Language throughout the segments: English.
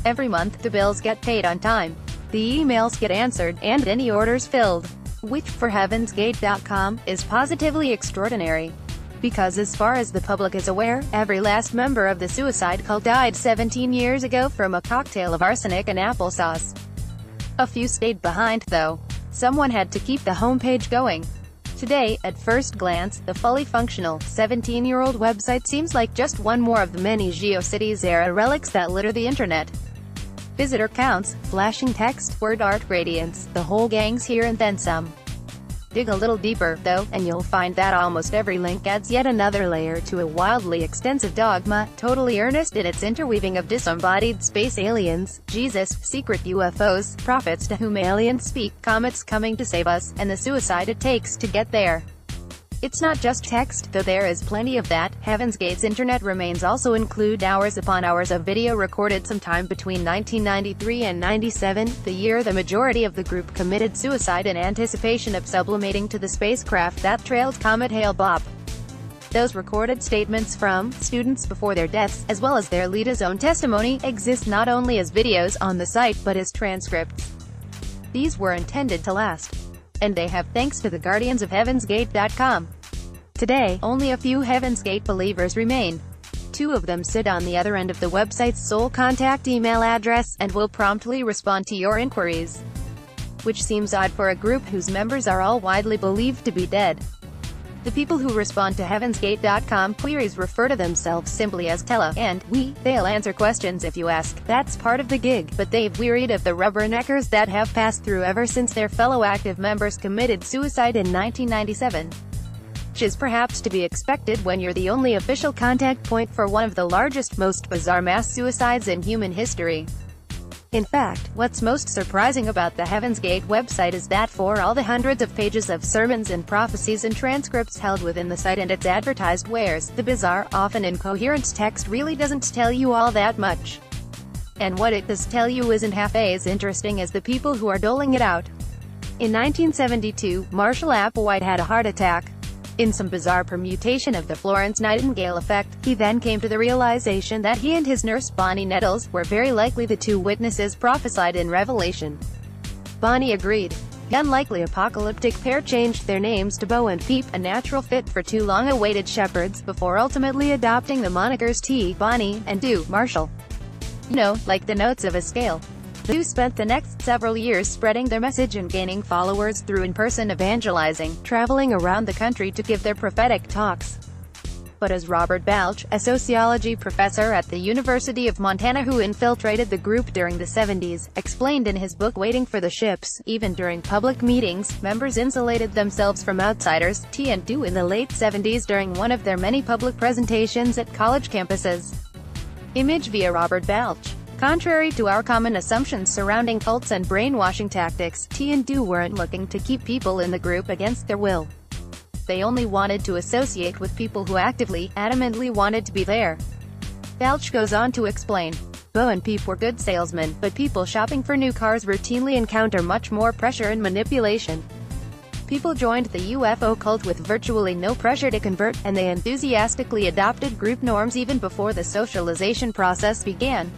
Every month the bills get paid on time, the emails get answered, and any orders filled. Which, for heavensgate.com, is positively extraordinary. Because as far as the public is aware, every last member of the suicide cult died 17 years ago from a cocktail of arsenic and applesauce. A few stayed behind, though. Someone had to keep the homepage going. Today, at first glance, the fully functional, 17-year-old website seems like just one more of the many GeoCities-era relics that litter the internet. Visitor counts, flashing text, word art, radiance, the whole gang's here and then some. Dig a little deeper, though, and you'll find that almost every link adds yet another layer to a wildly extensive dogma, totally earnest in its interweaving of disembodied space aliens, Jesus, secret UFOs, prophets to whom aliens speak, comets coming to save us, and the suicide it takes to get there. It's not just text, though there is plenty of that. Heaven's Gate's internet remains also include hours upon hours of video recorded sometime between 1993 and 97, the year the majority of the group committed suicide in anticipation of sublimating to the spacecraft that trailed Comet Hale-Bopp. Those recorded statements from students before their deaths, as well as their leader's own testimony, exist not only as videos on the site but as transcripts. These were intended to last. And they have, thanks to the guardians of heavensgate.com. Today, only a few Heaven's Gate believers remain. Two of them sit on the other end of the website's sole contact email address, and will promptly respond to your inquiries. Which seems odd for a group whose members are all widely believed to be dead. The people who respond to heavensgate.com queries refer to themselves simply as Tella, and we. They'll answer questions if you ask. That's part of the gig, but they've wearied of the rubberneckers that have passed through ever since their fellow active members committed suicide in 1997. Which is perhaps to be expected when you're the only official contact point for one of the largest, most bizarre mass suicides in human history. In fact, what's most surprising about the Heaven's Gate website is that for all the hundreds of pages of sermons and prophecies and transcripts held within the site and its advertised wares, the bizarre, often incoherent text really doesn't tell you all that much. And what it does tell you isn't half as interesting as the people who are doling it out. In 1972, Marshall Applewhite had a heart attack. In some bizarre permutation of the Florence Nightingale effect, he then came to the realization that he and his nurse Bonnie Nettles were very likely the two witnesses prophesied in Revelation. Bonnie agreed. The unlikely apocalyptic pair changed their names to Bo and Peep, a natural fit for two long-awaited shepherds, before ultimately adopting the monikers T, Bonnie, and Do, Marshall. You know, like the notes of a scale. The two spent the next several years spreading their message and gaining followers through in-person evangelizing, traveling around the country to give their prophetic talks. But as Robert Balch, a sociology professor at the University of Montana who infiltrated the group during the 70s, explained in his book Waiting for the Ships, even during public meetings, members insulated themselves from outsiders, T and Do in the late 70s during one of their many public presentations at college campuses. Image via Robert Balch. Contrary to our common assumptions surrounding cults and brainwashing tactics, T and Do weren't looking to keep people in the group against their will. They only wanted to associate with people who actively, adamantly wanted to be there. Balch goes on to explain. Bo and Peep were good salesmen, but people shopping for new cars routinely encounter much more pressure and manipulation. People joined the UFO cult with virtually no pressure to convert, and they enthusiastically adopted group norms even before the socialization process began.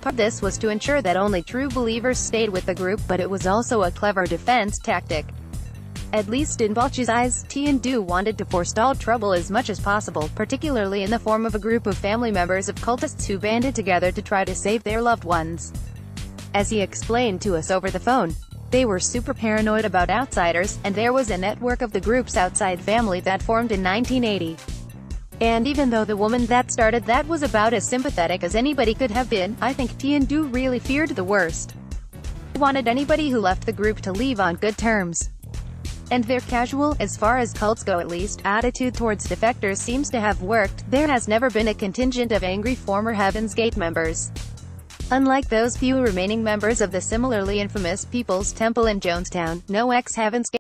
Part of this was to ensure that only true believers stayed with the group, but it was also a clever defense tactic. At least in Balch's eyes, T and Do wanted to forestall trouble as much as possible, particularly in the form of a group of family members of cultists who banded together to try to save their loved ones. As he explained to us over the phone, they were super paranoid about outsiders, and there was a network of the group's outside family that formed in 1980. And even though the woman that started that was about as sympathetic as anybody could have been, I think T and Do really feared the worst. They wanted anybody who left the group to leave on good terms. And their casual, as far as cults go at least, attitude towards defectors seems to have worked. There has never been a contingent of angry former Heaven's Gate members. Unlike those few remaining members of the similarly infamous People's Temple in Jonestown, no ex-Heaven's Gate